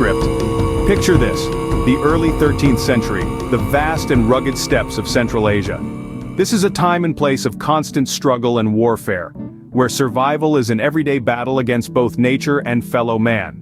script. Picture this, the early 13th century, the vast and rugged steppes of Central Asia. This is a time and place of constant struggle and warfare, where survival is an everyday battle against both nature and fellow man.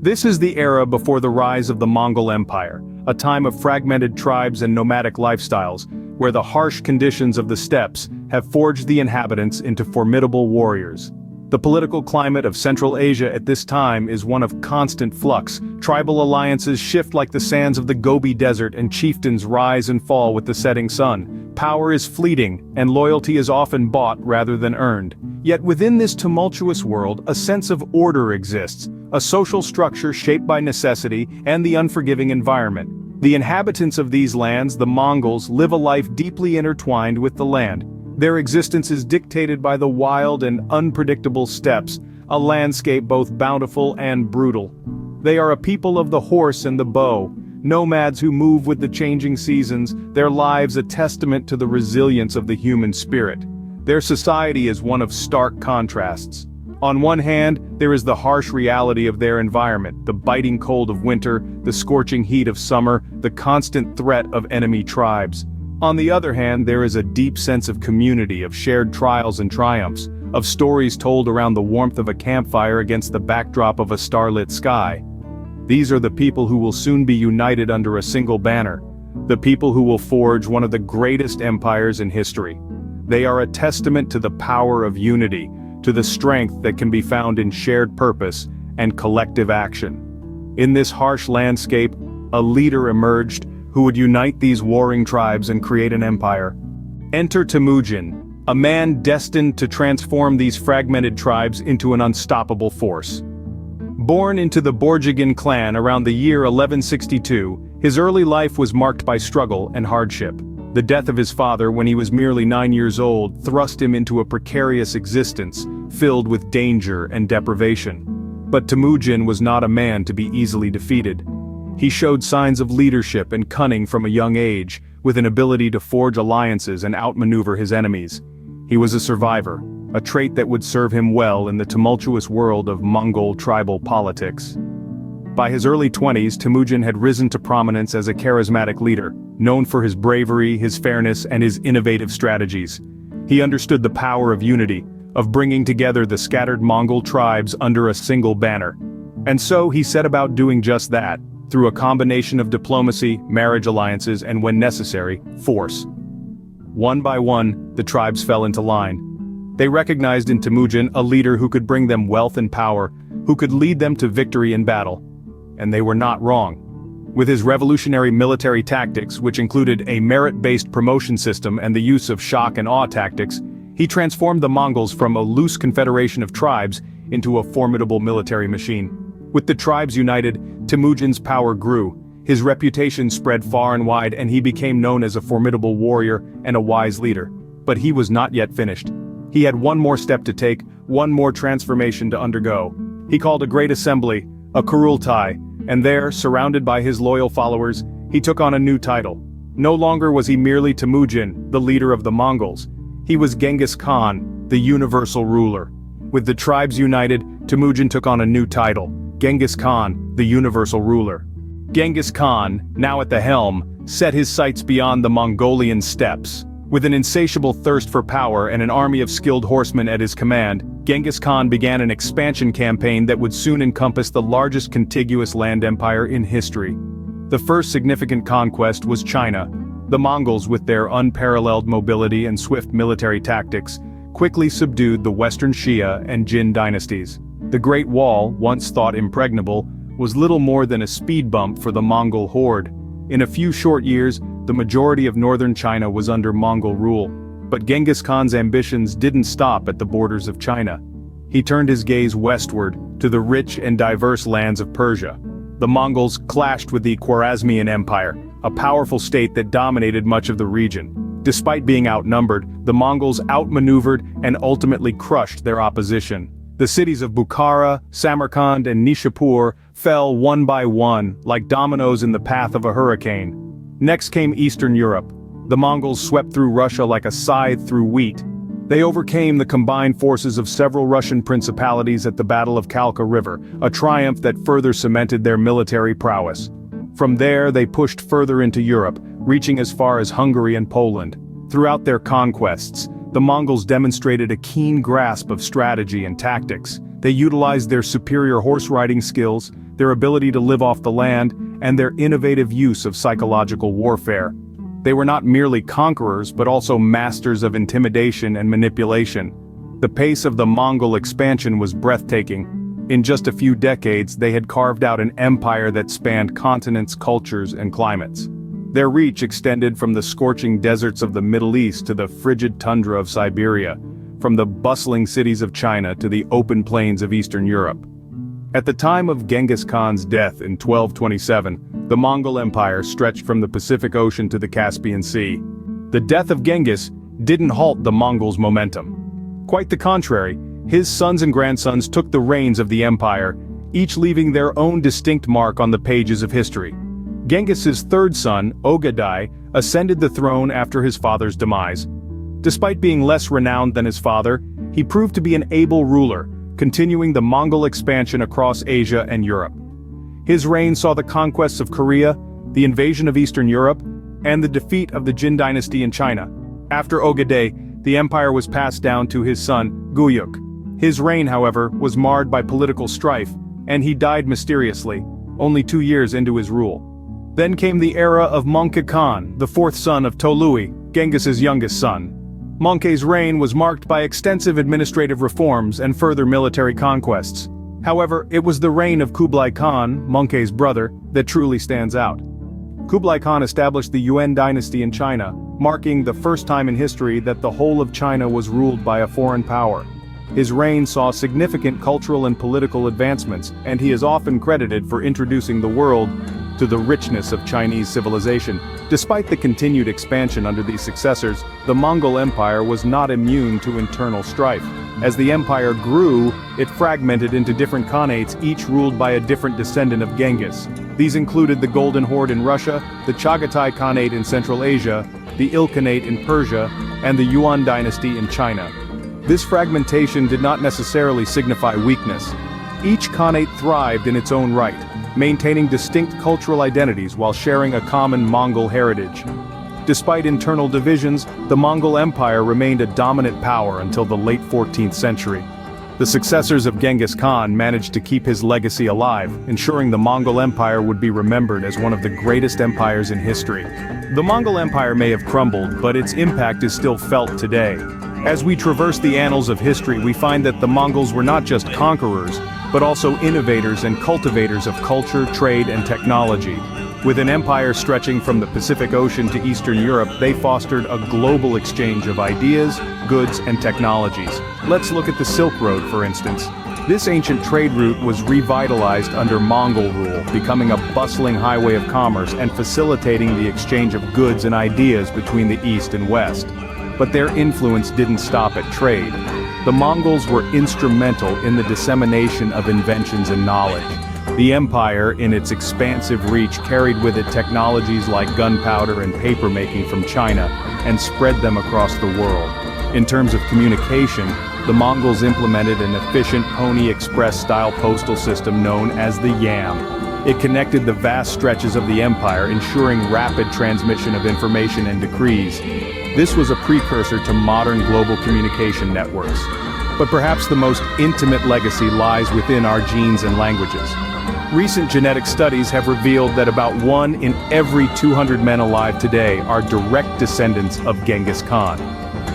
This is the era before the rise of the Mongol Empire, a time of fragmented tribes and nomadic lifestyles, where the harsh conditions of the steppes have forged the inhabitants into formidable warriors. The political climate of Central Asia at this time is one of constant flux. Tribal alliances shift like the sands of the Gobi Desert, and chieftains rise and fall with the setting sun. Power is fleeting, and loyalty is often bought rather than earned. Yet within this tumultuous world, a sense of order exists, a social structure shaped by necessity and the unforgiving environment. The inhabitants of these lands, the Mongols, live a life deeply intertwined with the land. Their existence is dictated by the wild and unpredictable steppes, a landscape both bountiful and brutal. They are a people of the horse and the bow, nomads who move with the changing seasons, their lives a testament to the resilience of the human spirit. Their society is one of stark contrasts. On one hand, there is the harsh reality of their environment, the biting cold of winter, the scorching heat of summer, the constant threat of enemy tribes. On the other hand, there is a deep sense of community, of shared trials and triumphs, of stories told around the warmth of a campfire against the backdrop of a starlit sky. These are the people who will soon be united under a single banner, the people who will forge one of the greatest empires in history. They are a testament to the power of unity, to the strength that can be found in shared purpose and collective action. In this harsh landscape, a leader emerged who would unite these warring tribes and create an empire. Enter Temujin, a man destined to transform these fragmented tribes into an unstoppable force. Born into the Borjigin clan around the year 1162, his early life was marked by struggle and hardship. The death of his father when he was merely 9 years old thrust him into a precarious existence, filled with danger and deprivation. But Temujin was not a man to be easily defeated. He showed signs of leadership and cunning from a young age, with an ability to forge alliances and outmaneuver his enemies. He was a survivor, a trait that would serve him well in the tumultuous world of Mongol tribal politics. By his early 20s, Temujin had risen to prominence as a charismatic leader, known for his bravery, his fairness, and his innovative strategies. He understood the power of unity, of bringing together the scattered Mongol tribes under a single banner. And so he set about doing just that, through a combination of diplomacy, marriage alliances, and when necessary, force. One by one, the tribes fell into line. They recognized in Temujin a leader who could bring them wealth and power, who could lead them to victory in battle. And they were not wrong. With his revolutionary military tactics, which included a merit-based promotion system and the use of shock and awe tactics, he transformed the Mongols from a loose confederation of tribes into a formidable military machine. With the tribes united, Temujin's power grew, his reputation spread far and wide, and he became known as a formidable warrior and a wise leader. But he was not yet finished. He had one more step to take, one more transformation to undergo. He called a great assembly, a Kurultai, and there, surrounded by his loyal followers, he took on a new title. No longer was he merely Temujin, the leader of the Mongols. He was Genghis Khan, the universal ruler. With the tribes united, Temujin took on a new title, Genghis Khan, the universal ruler. Genghis Khan, now at the helm, set his sights beyond the Mongolian steppes. With an insatiable thirst for power and an army of skilled horsemen at his command, Genghis Khan began an expansion campaign that would soon encompass the largest contiguous land empire in history. The first significant conquest was China. The Mongols, with their unparalleled mobility and swift military tactics, quickly subdued the Western Xia and Jin dynasties. The Great Wall, once thought impregnable, was little more than a speed bump for the Mongol horde. In a few short years, the majority of northern China was under Mongol rule. But Genghis Khan's ambitions didn't stop at the borders of China. He turned his gaze westward, to the rich and diverse lands of Persia. The Mongols clashed with the Khwarezmian Empire, a powerful state that dominated much of the region. Despite being outnumbered, the Mongols outmaneuvered and ultimately crushed their opposition. The cities of Bukhara, Samarkand, and Nishapur fell one by one, like dominoes in the path of a hurricane. Next came Eastern Europe. The Mongols swept through Russia like a scythe through wheat. They overcame the combined forces of several Russian principalities at the Battle of Kalka River, a triumph that further cemented their military prowess. From there they pushed further into Europe, reaching as far as Hungary and Poland. Throughout their conquests, the Mongols demonstrated a keen grasp of strategy and tactics. They utilized their superior horse riding skills, their ability to live off the land, and their innovative use of psychological warfare. They were not merely conquerors but also masters of intimidation and manipulation. The pace of the Mongol expansion was breathtaking. In just a few decades, they had carved out an empire that spanned continents, cultures, and climates. Their reach extended from the scorching deserts of the Middle East to the frigid tundra of Siberia, from the bustling cities of China to the open plains of Eastern Europe. At the time of Genghis Khan's death in 1227, the Mongol Empire stretched from the Pacific Ocean to the Caspian Sea. The death of Genghis didn't halt the Mongols' momentum. Quite the contrary, his sons and grandsons took the reins of the empire, each leaving their own distinct mark on the pages of history. Genghis's third son, Ogadai, ascended the throne after his father's demise. Despite being less renowned than his father, he proved to be an able ruler, continuing the Mongol expansion across Asia and Europe. His reign saw the conquests of Korea, the invasion of Eastern Europe, and the defeat of the Jin dynasty in China. After Ogadai, the empire was passed down to his son, Guyuk. His reign, however, was marred by political strife, and he died mysteriously, only 2 years into his rule. Then came the era of Möngke Khan, the fourth son of Tolui, Genghis's youngest son. Möngke's reign was marked by extensive administrative reforms and further military conquests. However, it was the reign of Kublai Khan, Möngke's brother, that truly stands out. Kublai Khan established the Yuan dynasty in China, marking the first time in history that the whole of China was ruled by a foreign power. His reign saw significant cultural and political advancements, and he is often credited for introducing the world to the richness of Chinese civilization. Despite the continued expansion under these successors, the Mongol Empire was not immune to internal strife. As the empire grew, it fragmented into different khanates, each ruled by a different descendant of Genghis. These included the Golden Horde in Russia, the Chagatai Khanate in Central Asia, the Ilkhanate in Persia, and the Yuan dynasty in China. This fragmentation did not necessarily signify weakness. Each khanate thrived in its own right, maintaining distinct cultural identities while sharing a common Mongol heritage. Despite internal divisions, the Mongol Empire remained a dominant power until the late 14th century. The successors of Genghis Khan managed to keep his legacy alive, ensuring the Mongol Empire would be remembered as one of the greatest empires in history. The Mongol Empire may have crumbled, but its impact is still felt today. As we traverse the annals of history, we find that the Mongols were not just conquerors, but also innovators and cultivators of culture, trade, and technology. With an empire stretching from the Pacific Ocean to Eastern Europe, they fostered a global exchange of ideas, goods, and technologies. Let's look at the Silk Road, for instance. This ancient trade route was revitalized under Mongol rule, becoming a bustling highway of commerce and facilitating the exchange of goods and ideas between the East and West. But their influence didn't stop at trade. The Mongols were instrumental in the dissemination of inventions and knowledge. The empire, in its expansive reach, carried with it technologies like gunpowder and paper-making from China, and spread them across the world. In terms of communication, the Mongols implemented an efficient Pony Express-style postal system known as the Yam. It connected the vast stretches of the empire, ensuring rapid transmission of information and decrees. This was a precursor to modern global communication networks. But perhaps the most intimate legacy lies within our genes and languages. Recent genetic studies have revealed that about 1 in every 200 men alive today are direct descendants of Genghis Khan.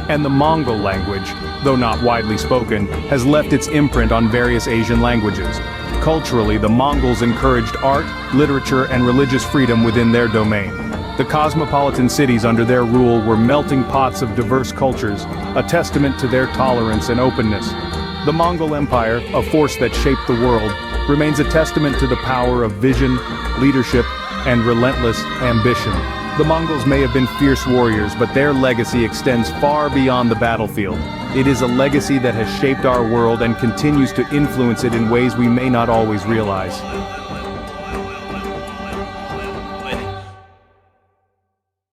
And the Mongol language, though not widely spoken, has left its imprint on various Asian languages. Culturally, the Mongols encouraged art, literature, and religious freedom within their domain. The cosmopolitan cities under their rule were melting pots of diverse cultures, a testament to their tolerance and openness. The Mongol Empire, a force that shaped the world, remains a testament to the power of vision, leadership, and relentless ambition. The Mongols may have been fierce warriors, but their legacy extends far beyond the battlefield. It is a legacy that has shaped our world and continues to influence it in ways we may not always realize.